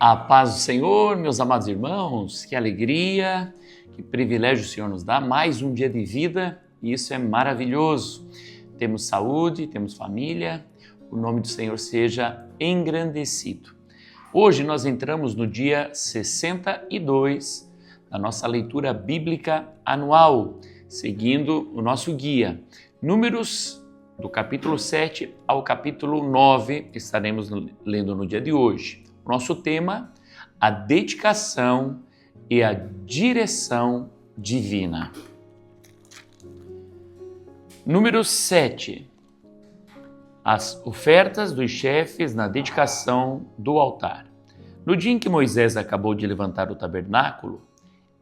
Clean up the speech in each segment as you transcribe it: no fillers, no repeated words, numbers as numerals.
A paz do Senhor, meus amados irmãos, que alegria, que privilégio o Senhor nos dá, mais um dia de vida, e isso é maravilhoso. Temos saúde, temos família, o nome do Senhor seja engrandecido. Hoje nós entramos no dia 62 da nossa leitura bíblica anual, seguindo o nosso guia. Números do capítulo 7 ao capítulo 9, estaremos lendo no dia de hoje. Nosso tema, a dedicação e a direção divina. Número 7. As ofertas dos chefes na dedicação do altar. No dia em que Moisés acabou de levantar o tabernáculo,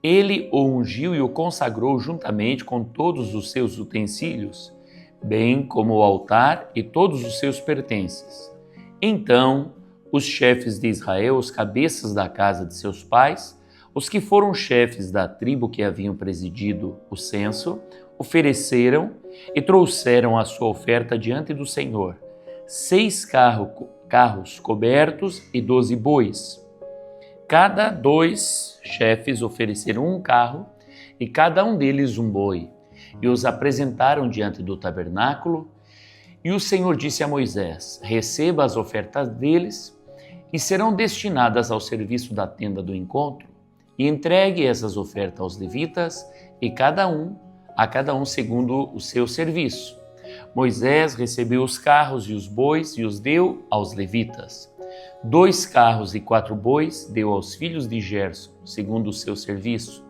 ele o ungiu e o consagrou juntamente com todos os seus utensílios, bem como o altar e todos os seus pertences. Então, os chefes de Israel, os cabeças da casa de seus pais, os que foram chefes da tribo que haviam presidido o censo, ofereceram e trouxeram a sua oferta diante do Senhor, 6 carros cobertos e 12 bois. Cada 2 chefes ofereceram um carro e cada um deles um boi, e os apresentaram diante do tabernáculo. E o Senhor disse a Moisés: receba as ofertas deles, e serão destinadas ao serviço da tenda do encontro, e entregue essas ofertas aos levitas, e a cada um segundo o seu serviço. Moisés recebeu os carros e os bois e os deu aos levitas. 2 carros e 4 bois deu aos filhos de Gerson, segundo o seu serviço.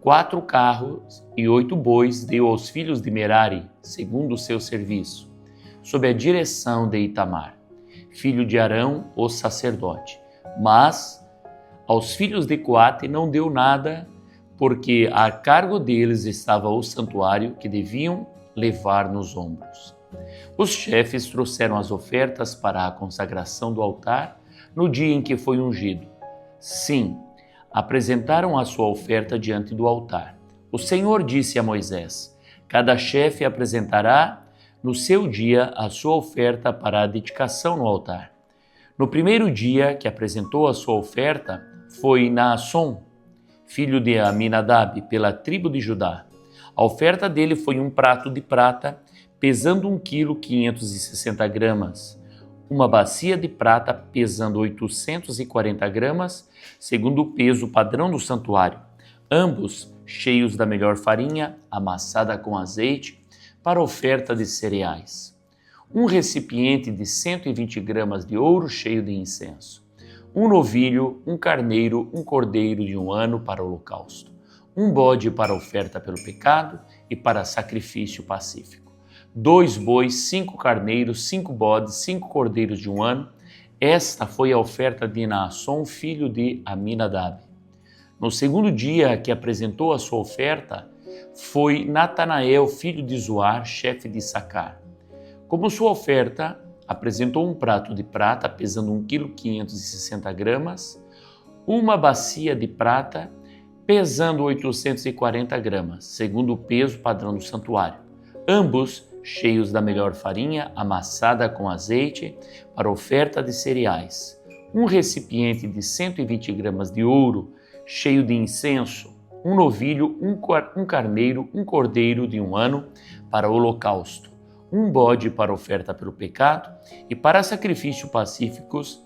4 carros e 8 bois deu aos filhos de Merari, segundo o seu serviço, sob a direção de Itamar, filho de Arão, o sacerdote. Mas aos filhos de Coate não deu nada, porque a cargo deles estava o santuário que deviam levar nos ombros. Os chefes trouxeram as ofertas para a consagração do altar no dia em que foi ungido. Sim, apresentaram a sua oferta diante do altar. O Senhor disse a Moisés: cada chefe apresentará no seu dia a sua oferta para a dedicação no altar. No primeiro dia que apresentou a sua oferta foi Naasson, filho de Aminadab, pela tribo de Judá. A oferta dele foi um prato de prata, pesando 1,560 kg, uma bacia de prata pesando 840 gramas, segundo o peso padrão do santuário, ambos cheios da melhor farinha, amassada com azeite, para oferta de cereais. Um recipiente de 120 gramas de ouro cheio de incenso. Um novilho, um carneiro, um cordeiro de 1 ano para o holocausto. Um bode para oferta pelo pecado e para sacrifício pacífico. 2 bois, 5 carneiros, 5 bodes, 5 cordeiros de 1 ano. Esta foi a oferta de Naasson, filho de Aminadab. No segundo dia que apresentou a sua oferta, foi Natanael, filho de Zoar, chefe de Issacar. Como sua oferta, apresentou um prato de prata pesando 1,560 kg, uma bacia de prata pesando 840 gramas, segundo o peso padrão do santuário, ambos cheios da melhor farinha, amassada com azeite, para oferta de cereais. Um recipiente de 120 gramas de ouro, cheio de incenso. Um novilho, um carneiro, um cordeiro de 1 ano para o holocausto, um bode para oferta pelo pecado e para sacrifício pacíficos,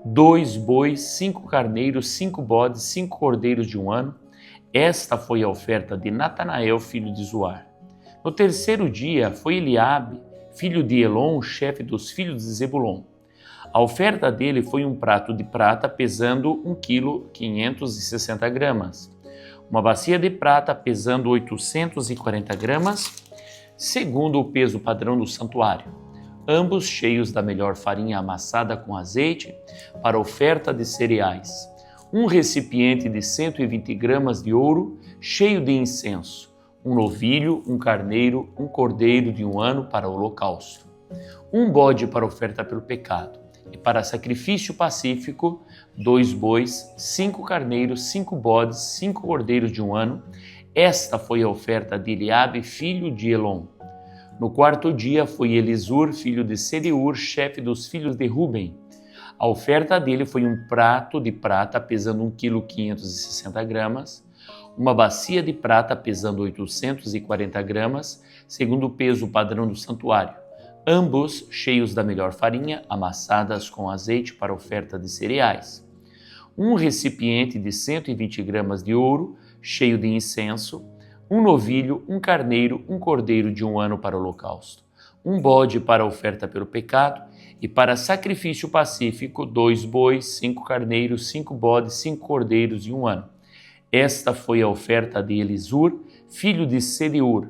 2 bois, 5 carneiros, 5 bodes, 5 cordeiros de 1 ano. Esta foi a oferta de Natanael, filho de Zoar. No terceiro dia foi Eliabe, filho de Elon, chefe dos filhos de Zebulon. A oferta dele foi um prato de prata pesando 1,560 kg, uma bacia de prata pesando 840 gramas, segundo o peso padrão do santuário, ambos cheios da melhor farinha amassada com azeite para oferta de cereais. Um recipiente de 120 gramas de ouro cheio de incenso, um novilho, um carneiro, um cordeiro de 1 ano para o holocausto, um bode para oferta pelo pecado e para sacrifício pacífico, 2 bois, 5 carneiros, 5 bodes, 5 cordeiros de 1 ano. Esta foi a oferta de Eliabe, filho de Elon. No quarto dia foi Elisur, filho de Sedeur, chefe dos filhos de Ruben. A oferta dele foi um prato de prata pesando 1,560 kg, uma bacia de prata pesando 840 gramas, segundo o peso padrão do santuário, ambos cheios da melhor farinha, amassadas com azeite para oferta de cereais. Um recipiente de 120 gramas de ouro, cheio de incenso, um novilho, um carneiro, um cordeiro de 1 ano para o holocausto, um bode para oferta pelo pecado, e para sacrifício pacífico, 2 bois, 5 carneiros, 5 bodes, 5 cordeiros de 1 ano. Esta foi a oferta de Elisur, filho de Sedeur.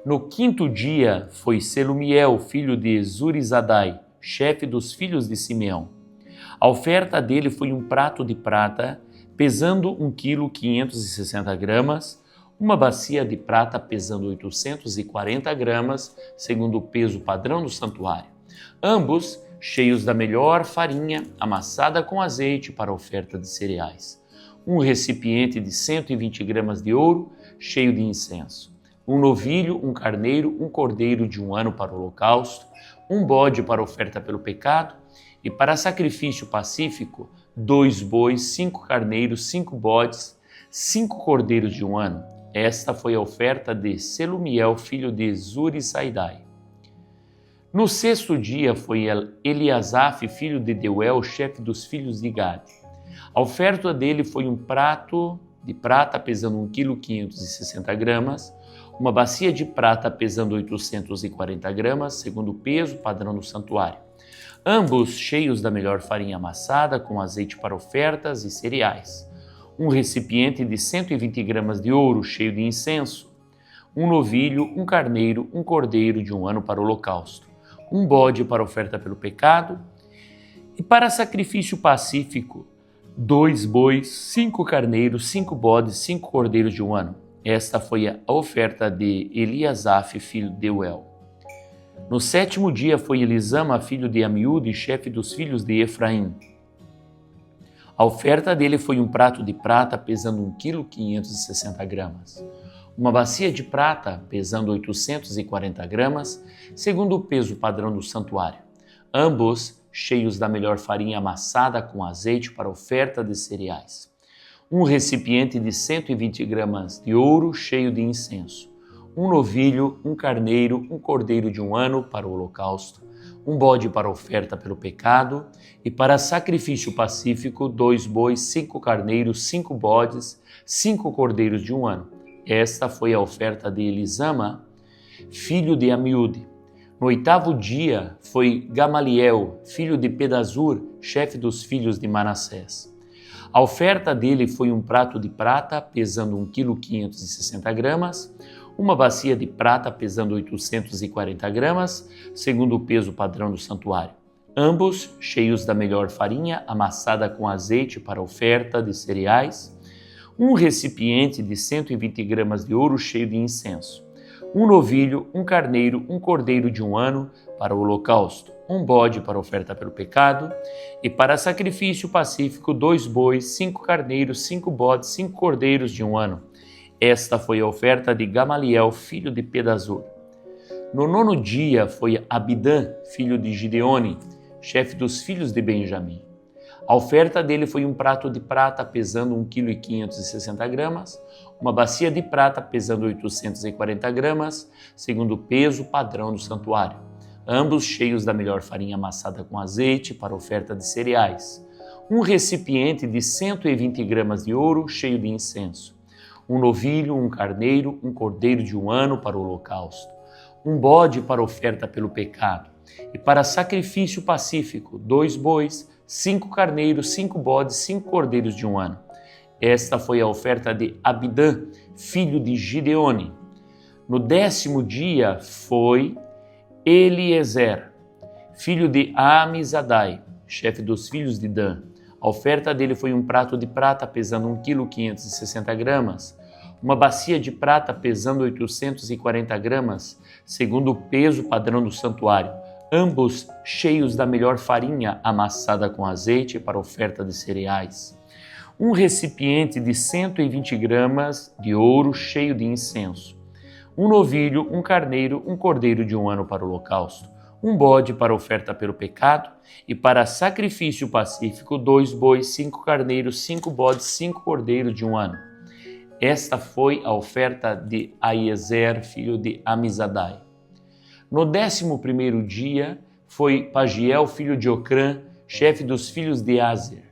No 5º dia foi Selumiel, filho de Zurizadai, chefe dos filhos de Simeão. A oferta dele foi um prato de prata, pesando 1,560 kg, uma bacia de prata pesando 840 gramas, segundo o peso padrão do santuário, ambos cheios da melhor farinha, amassada com azeite para oferta de cereais. Um recipiente de 120 gramas de ouro, cheio de incenso. Um novilho, um carneiro, um cordeiro de 1 ano para o holocausto, um bode para oferta pelo pecado, e para sacrifício pacífico, 2 bois, 5 carneiros, 5 bodes, 5 cordeiros de 1 ano. Esta foi a oferta de Selumiel, filho de Zurisaidai. No 6º dia foi Eliasaf, filho de Deuel, chefe dos filhos de Gade. A oferta dele foi um prato de prata pesando 1,560 kg, uma bacia de prata pesando 840 gramas, segundo o peso padrão do santuário, ambos cheios da melhor farinha amassada com azeite para ofertas e cereais. Um recipiente de 120 gramas de ouro cheio de incenso, um novilho, um carneiro, um cordeiro de 1 ano para o holocausto, um bode para oferta pelo pecado, e para sacrifício pacífico, 2 bois, 5 carneiros, 5 bodes, 5 cordeiros de 1 ano. Esta foi a oferta de Eliasaf, filho de Deuel. No 7º dia foi Elisama, filho de Amiúde, chefe dos filhos de Efraim. A oferta dele foi um prato de prata pesando 1,560 kg, uma bacia de prata pesando 840 gramas, segundo o peso padrão do santuário, ambos cheios da melhor farinha amassada com azeite para oferta de cereais. Um recipiente de 120 gramas de ouro cheio de incenso, um novilho, um carneiro, um cordeiro de 1 ano para o holocausto, um bode para oferta pelo pecado, e para sacrifício pacífico, 2 bois, 5 carneiros, 5 bodes, 5 cordeiros de 1 ano. Esta foi a oferta de Elisama, filho de Amiúde. No 8º dia foi Gamaliel, filho de Pedazur, chefe dos filhos de Manassés. A oferta dele foi um prato de prata pesando 1,560 kg, uma bacia de prata pesando 840 gramas, segundo o peso padrão do santuário, ambos cheios da melhor farinha amassada com azeite para oferta de cereais, um recipiente de 120 gramas de ouro cheio de incenso, um novilho, um carneiro, um cordeiro de 1 ano para o holocausto, um bode para oferta pelo pecado, e para sacrifício pacífico, 2 bois, 5 carneiros, 5 bodes, 5 cordeiros de 1 ano. Esta foi a oferta de Gamaliel, filho de Pedazur. No 9º dia foi Abidã, filho de Gideone, chefe dos filhos de Benjamim. A oferta dele foi um prato de prata pesando 1,560 kg, uma bacia de prata pesando 840 gramas, segundo o peso padrão do santuário, ambos cheios da melhor farinha amassada com azeite para oferta de cereais, um recipiente de 120 gramas de ouro cheio de incenso, um novilho, um carneiro, um cordeiro de 1 ano para o holocausto, um bode para oferta pelo pecado, e para sacrifício pacífico, 2 bois, 5 carneiros, 5 bodes, 5 cordeiros de 1 ano. Esta foi a oferta de Abidã, filho de Gideone. No 10º dia foi Eliezer, filho de Amizadai, chefe dos filhos de Dan. A oferta dele foi um prato de prata pesando 1,560 kg, uma bacia de prata pesando 840 gramas, segundo o peso padrão do santuário, ambos cheios da melhor farinha amassada com azeite para oferta de cereais. Um recipiente de 120 gramas de ouro cheio de incenso. Um novilho, um carneiro, um cordeiro de 1 ano para o holocausto. um bode para oferta pelo pecado, e para sacrifício pacífico 2 bois, 5 carneiros, 5 bodes, 5 cordeiros de 1 ano. Esta foi a oferta de Aiezer, filho de Amizadai. No 11º dia foi Pagiel, filho de Ocrã, chefe dos filhos de Azer.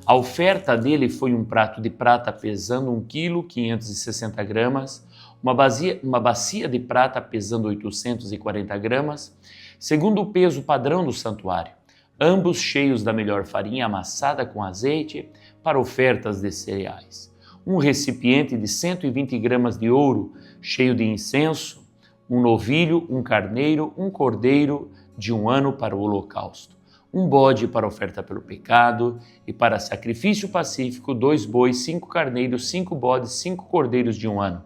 A oferta dele foi um prato de prata pesando 1 quilo 560 gramas, uma bacia de prata pesando 840 gramas, segundo o peso padrão do santuário, ambos cheios da melhor farinha amassada com azeite para ofertas de cereais. Um recipiente de 120 gramas de ouro cheio de incenso, um novilho, um carneiro, um cordeiro de 1 ano para o holocausto, um bode para oferta pelo pecado e para sacrifício pacífico 2 bois, 5 carneiros, 5 bodes, 5 cordeiros de 1 ano.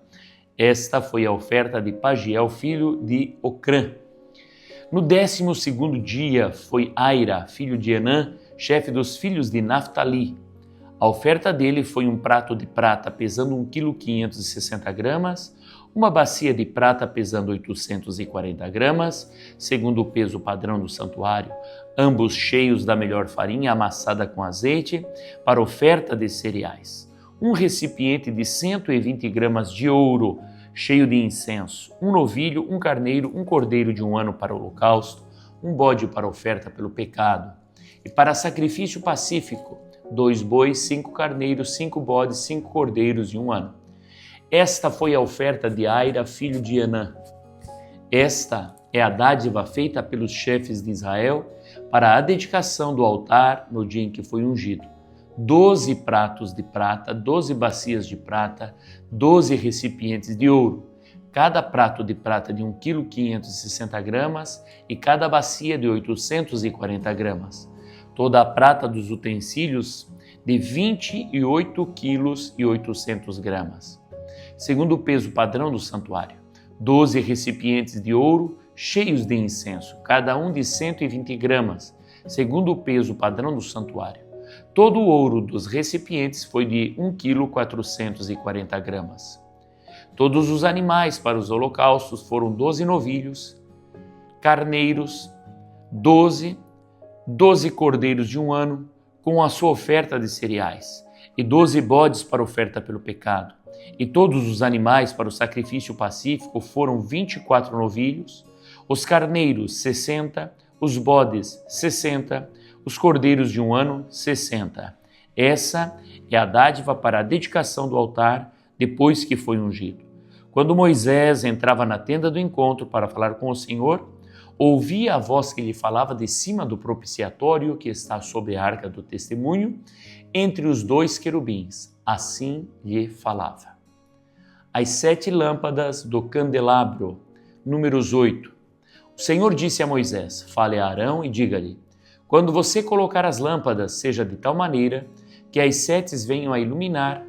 Esta foi a oferta de Pagiel, filho de Ocrã. No 12º dia foi Aira, filho de Enã, chefe dos filhos de Naftali. A oferta dele foi um prato de prata pesando 1 quilo 560 gramas, uma bacia de prata pesando 840 gramas, segundo o peso padrão do santuário, ambos cheios da melhor farinha amassada com azeite, para oferta de cereais. Um recipiente de 120 gramas de ouro, cheio de incenso, um novilho, um carneiro, um cordeiro de 1 ano para o holocausto, um bode para oferta pelo pecado, e para sacrifício pacífico, 2 bois, 5 carneiros, 5 bodes, 5 cordeiros de 1 ano. Esta foi a oferta de Aira, filho de Enã. Esta é a dádiva feita pelos chefes de Israel para a dedicação do altar no dia em que foi ungido. 12 pratos de prata, 12 bacias de prata, 12 recipientes de ouro, cada prato de prata de 1 quilo 560 gramas e cada bacia de 840 gramas. Toda a prata dos utensílios de 28 quilos e 800 gramas. Segundo o peso padrão do santuário, 12 recipientes de ouro cheios de incenso, cada um de 120 gramas, segundo o peso padrão do santuário. Todo o ouro dos recipientes foi de 1 quilo 440 gramas. Todos os animais para os holocaustos foram 12 novilhos, carneiros, 12 cordeiros de 1 ano, com a sua oferta de cereais, e 12 bodes para oferta pelo pecado. E todos os animais para o sacrifício pacífico foram 24 novilhos, os carneiros 60, os bodes 60, os cordeiros de 1 ano 60. Essa é a dádiva para a dedicação do altar depois que foi ungido. Quando Moisés entrava na tenda do encontro para falar com o Senhor, ouvia a voz que lhe falava de cima do propiciatório que está sob a arca do testemunho, entre os 2 querubins. Assim lhe falava. As 7 lâmpadas do candelabro, números 8. O Senhor disse a Moisés: fale a Arão e diga-lhe: quando você colocar as lâmpadas, seja de tal maneira que as 7 venham a iluminar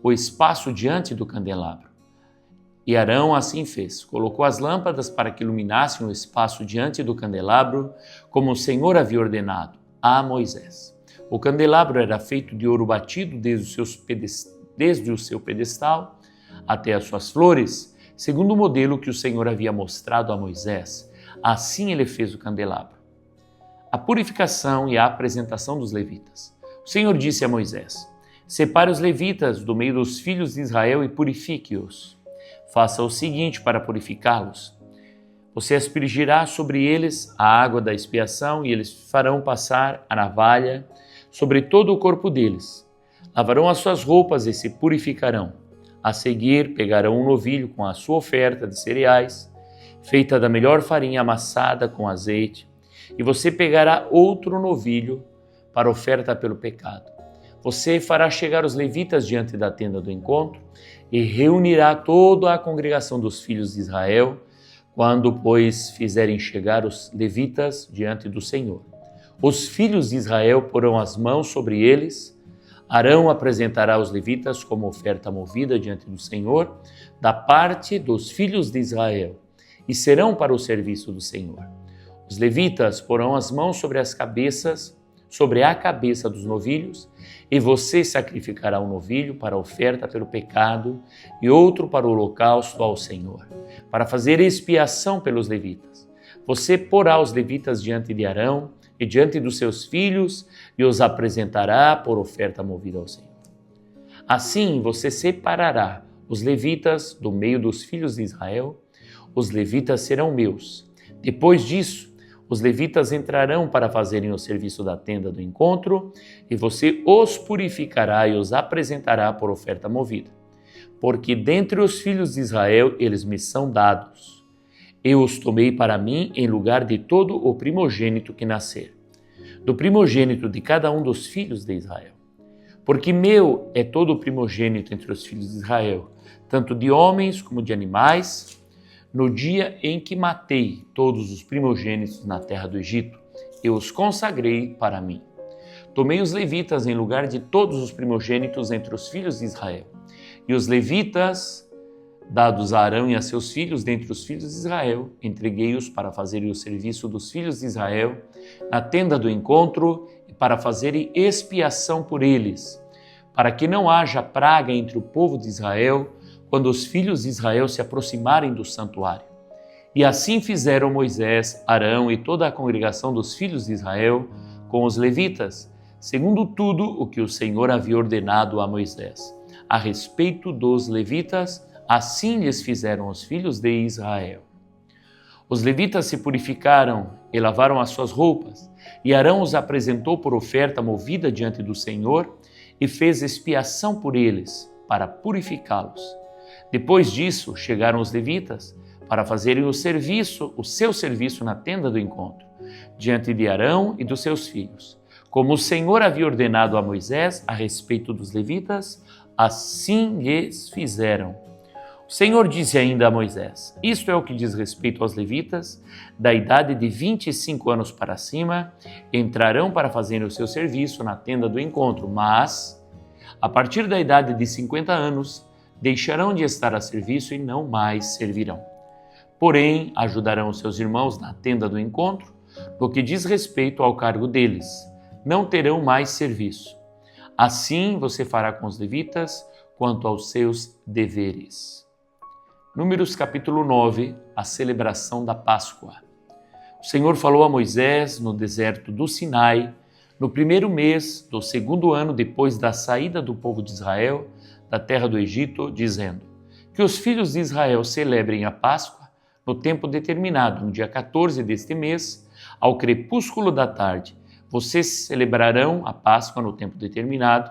o espaço diante do candelabro. E Arão assim fez, colocou as lâmpadas para que iluminassem o espaço diante do candelabro, como o Senhor havia ordenado a Moisés. O candelabro era feito de ouro batido desde o seu pedestal até as suas flores, segundo o modelo que o Senhor havia mostrado a Moisés. Assim ele fez o candelabro. A purificação e a apresentação dos levitas. O Senhor disse a Moisés: separe os levitas do meio dos filhos de Israel e purifique-os. Faça o seguinte para purificá-los: você aspergirá sobre eles a água da expiação e eles farão passar a navalha sobre todo o corpo deles. Lavarão as suas roupas e se purificarão. A seguir, pegarão um novilho com a sua oferta de cereais, feita da melhor farinha amassada com azeite, e você pegará outro novilho para oferta pelo pecado. Você fará chegar os levitas diante da tenda do encontro e reunirá toda a congregação dos filhos de Israel, quando, pois, fizerem chegar os levitas diante do Senhor. Os filhos de Israel porão as mãos sobre eles. Arão apresentará os levitas como oferta movida diante do Senhor, da parte dos filhos de Israel, e serão para o serviço do Senhor. Os levitas porão as mãos sobre a cabeça dos novilhos, e você sacrificará um novilho para a oferta pelo pecado e outro para o holocausto ao Senhor, para fazer expiação pelos levitas. Você porá os levitas diante de Arão e diante dos seus filhos e os apresentará por oferta movida ao Senhor. Assim você separará os levitas do meio dos filhos de Israel. Os levitas serão meus. Depois disso, os levitas entrarão para fazerem o serviço da tenda do encontro, e você os purificará e os apresentará por oferta movida. Porque dentre os filhos de Israel eles me são dados. Eu os tomei para mim em lugar de todo o primogênito que nascer, do primogênito de cada um dos filhos de Israel. Porque meu é todo o primogênito entre os filhos de Israel, tanto de homens como de animais. No dia em que matei todos os primogênitos na terra do Egito, eu os consagrei para mim. Tomei os levitas em lugar de todos os primogênitos entre os filhos de Israel. E os levitas, dados a Arão e a seus filhos dentre os filhos de Israel, entreguei-os para fazerem o serviço dos filhos de Israel na tenda do encontro e para fazerem expiação por eles, para que não haja praga entre o povo de Israel, quando os filhos de Israel se aproximarem do santuário. E assim fizeram Moisés, Arão e toda a congregação dos filhos de Israel com os levitas, segundo tudo o que o Senhor havia ordenado a Moisés. A respeito dos levitas, assim lhes fizeram os filhos de Israel. Os levitas se purificaram e lavaram as suas roupas, e Arão os apresentou por oferta movida diante do Senhor e fez expiação por eles, para purificá-los. Depois disso, chegaram os levitas para fazerem o seu serviço na tenda do encontro, diante de Arão e dos seus filhos. Como o Senhor havia ordenado a Moisés a respeito dos levitas, assim lhes fizeram. O Senhor disse ainda a Moisés: isto é o que diz respeito aos levitas, da idade de 25 anos para cima, entrarão para fazerem o seu serviço na tenda do encontro, mas, a partir da idade de 50 anos, deixarão de estar a serviço e não mais servirão. Porém, ajudarão os seus irmãos na tenda do encontro, no que diz respeito ao cargo deles. Não terão mais serviço. Assim você fará com os levitas quanto aos seus deveres. Números capítulo 9, a celebração da Páscoa. O Senhor falou a Moisés no deserto do Sinai, no primeiro mês do segundo ano depois da saída do povo de Israel da terra do Egito, dizendo: que os filhos de Israel celebrem a Páscoa no tempo determinado, no dia 14 deste mês, ao crepúsculo da tarde. Vocês celebrarão a Páscoa no tempo determinado,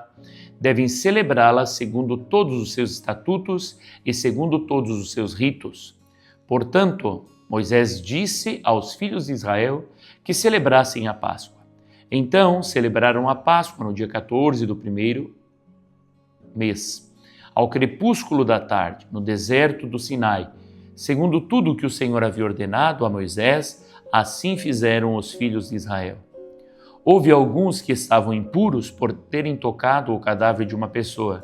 devem celebrá-la segundo todos os seus estatutos e segundo todos os seus ritos. Portanto, Moisés disse aos filhos de Israel que celebrassem a Páscoa. Então, celebraram a Páscoa no dia 14 do primeiro mês, ao crepúsculo da tarde, no deserto do Sinai. Segundo tudo o que o Senhor havia ordenado a Moisés, assim fizeram os filhos de Israel. Houve alguns que estavam impuros por terem tocado o cadáver de uma pessoa,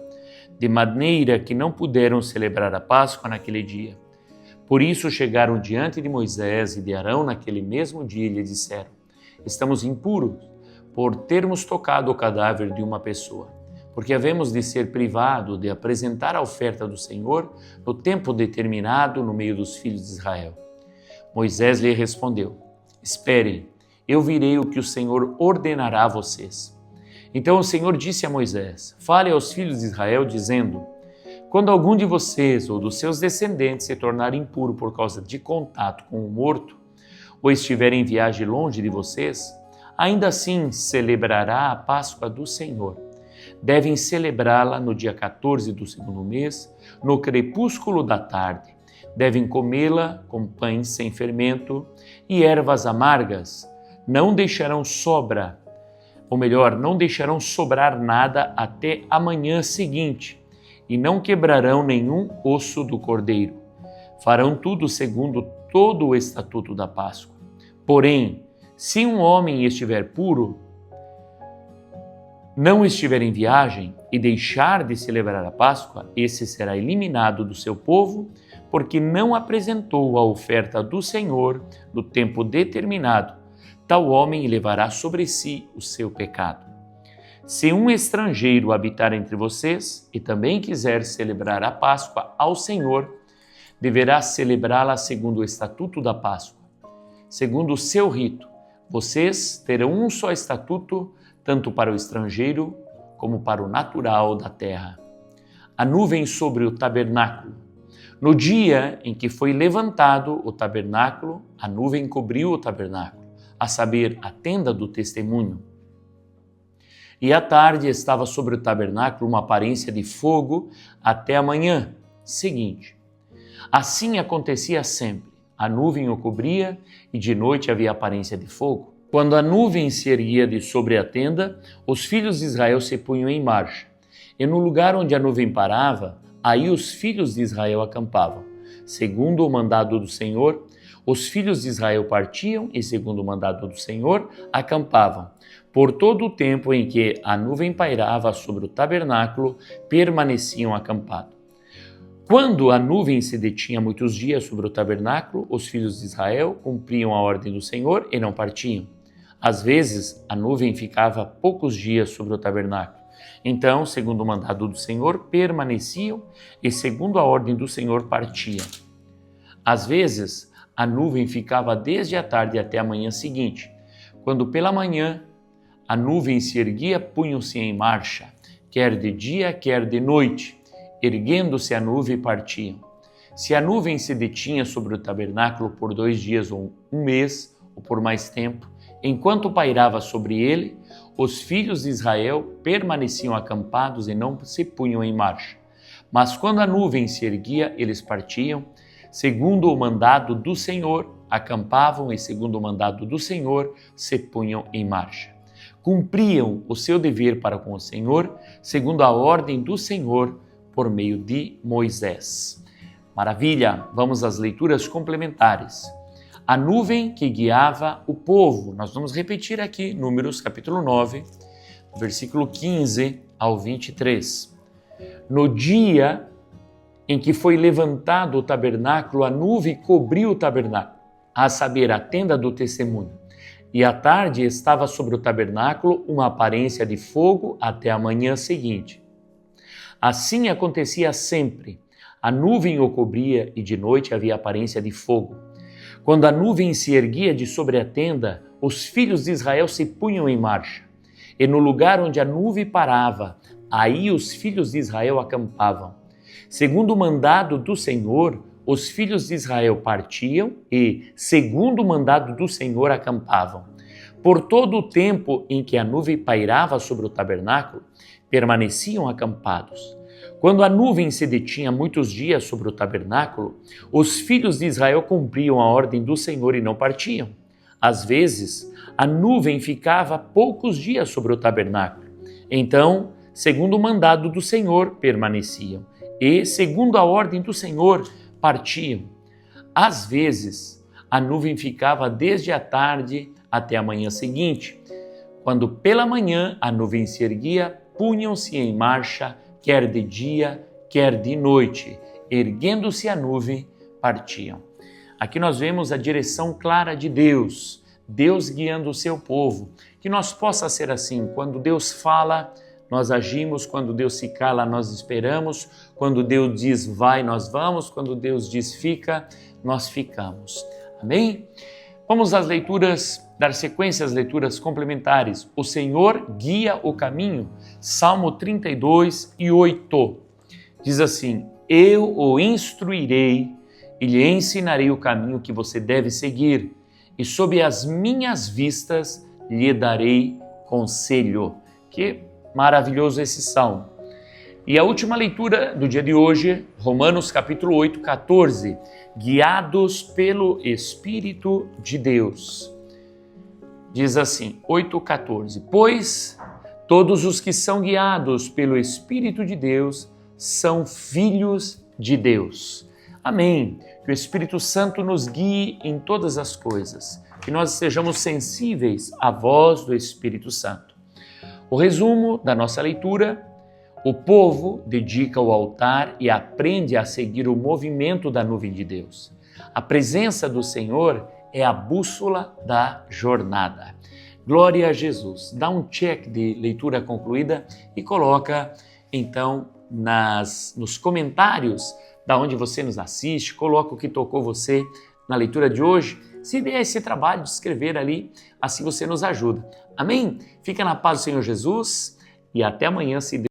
de maneira que não puderam celebrar a Páscoa naquele dia. Por isso chegaram diante de Moisés e de Arão naquele mesmo dia e lhe disseram: estamos impuros por termos tocado o cadáver de uma pessoa, porque havemos de ser privados de apresentar a oferta do Senhor no tempo determinado no meio dos filhos de Israel. Moisés lhe respondeu: esperem, eu virei o que o Senhor ordenará a vocês. Então o Senhor disse a Moisés: fale aos filhos de Israel, dizendo: quando algum de vocês ou dos seus descendentes se tornar impuro por causa de contato com o morto, ou estiver em viagem longe de vocês, ainda assim celebrará a Páscoa do Senhor. Devem celebrá-la no dia 14 do segundo mês, no crepúsculo da tarde. Devem comê-la com pães sem fermento e ervas amargas. Não deixarão não deixarão sobrar nada até a manhã seguinte, e não quebrarão nenhum osso do cordeiro. Farão tudo segundo todo o estatuto da Páscoa. Porém, se um homem estiver puro, não estiver em viagem e deixar de celebrar a Páscoa, esse será eliminado do seu povo, porque não apresentou a oferta do Senhor no tempo determinado. Tal homem levará sobre si o seu pecado. Se um estrangeiro habitar entre vocês e também quiser celebrar a Páscoa ao Senhor, deverá celebrá-la segundo o estatuto da Páscoa. segundo o seu rito. Vocês terão um só estatuto, tanto para o estrangeiro como para o natural da terra. A nuvem sobre o tabernáculo. No dia em que foi levantado o tabernáculo, a nuvem cobriu o tabernáculo, a saber, a tenda do testemunho. E à tarde estava sobre o tabernáculo uma aparência de fogo até a manhã seguinte. Assim acontecia sempre. A nuvem o cobria e de noite havia aparência de fogo. Quando a nuvem se erguia de sobre a tenda, os filhos de Israel se punham em marcha. E no lugar onde a nuvem parava, aí os filhos de Israel acampavam. Segundo o mandado do Senhor, os filhos de Israel partiam e, segundo o mandado do Senhor, acampavam. Por todo o tempo em que a nuvem pairava sobre o tabernáculo, permaneciam acampados. Quando a nuvem se detinha muitos dias sobre o tabernáculo, os filhos de Israel cumpriam a ordem do Senhor e não partiam. Às vezes, a nuvem ficava poucos dias sobre o tabernáculo. Então, segundo o mandado do Senhor, permaneciam e, segundo a ordem do Senhor, partiam. Às vezes, a nuvem ficava desde a tarde até a manhã seguinte. Quando pela manhã a nuvem se erguia, punham-se em marcha, quer de dia, quer de noite. Erguendo-se a nuvem, partiam. Se a nuvem se detinha sobre o tabernáculo por 2 dias ou um mês, ou por mais tempo, enquanto pairava sobre ele, os filhos de Israel permaneciam acampados e não se punham em marcha. Mas quando a nuvem se erguia, eles partiam, segundo o mandado do Senhor, acampavam e, segundo o mandado do Senhor, se punham em marcha. Cumpriam o seu dever para com o Senhor, segundo a ordem do Senhor, por meio de Moisés. Maravilha! Vamos às leituras complementares. A nuvem que guiava o povo. Nós vamos repetir aqui, Números capítulo 9, versículo 15 ao 23. No dia em que foi levantado o tabernáculo, a nuvem cobriu o tabernáculo, a saber, a tenda do testemunho. E à tarde estava sobre o tabernáculo uma aparência de fogo até a manhã seguinte. Assim acontecia sempre. A nuvem o cobria e de noite havia aparência de fogo. Quando a nuvem se erguia de sobre a tenda, os filhos de Israel se punham em marcha. E no lugar onde a nuvem parava, aí os filhos de Israel acampavam. Segundo o mandado do Senhor, os filhos de Israel partiam e, segundo o mandado do Senhor, acampavam. Por todo o tempo em que a nuvem pairava sobre o tabernáculo, permaneciam acampados. Quando a nuvem se detinha muitos dias sobre o tabernáculo, os filhos de Israel cumpriam a ordem do Senhor e não partiam. Às vezes, a nuvem ficava poucos dias sobre o tabernáculo. Então, segundo o mandado do Senhor, permaneciam e, segundo a ordem do Senhor, partiam. Às vezes, a nuvem ficava desde a tarde até a manhã seguinte. Quando pela manhã a nuvem se erguia, punham-se em marcha, quer de dia, quer de noite. Erguendo-se a nuvem, partiam. Aqui nós vemos a direção clara de Deus, Deus guiando o seu povo. Que nós possa ser assim, quando Deus fala, nós agimos, quando Deus se cala, nós esperamos, quando Deus diz vai, nós vamos, quando Deus diz fica, nós ficamos. Amém? Vamos às leituras, dar sequência às leituras complementares. O Senhor guia o caminho. Salmo 32 e 8. Diz assim: eu o instruirei e lhe ensinarei o caminho que você deve seguir, e sob as minhas vistas lhe darei conselho. Que maravilhoso esse salmo. E a última leitura do dia de hoje, Romanos capítulo 8, 14. Guiados pelo Espírito de Deus. Diz assim, 8,14. Pois todos os que são guiados pelo Espírito de Deus são filhos de Deus. Amém. Que o Espírito Santo nos guie em todas as coisas. Que nós sejamos sensíveis à voz do Espírito Santo. O resumo da nossa leitura: o povo dedica o altar e aprende a seguir o movimento da nuvem de Deus. A presença do Senhor é a bússola da jornada. Glória a Jesus. Dá um check de leitura concluída e coloca, então, nos comentários da onde você nos assiste, coloca o que tocou você na leitura de hoje. se dê esse trabalho de escrever ali, assim você nos ajuda. Amém? Fica na paz do Senhor Jesus e até amanhã, se Deus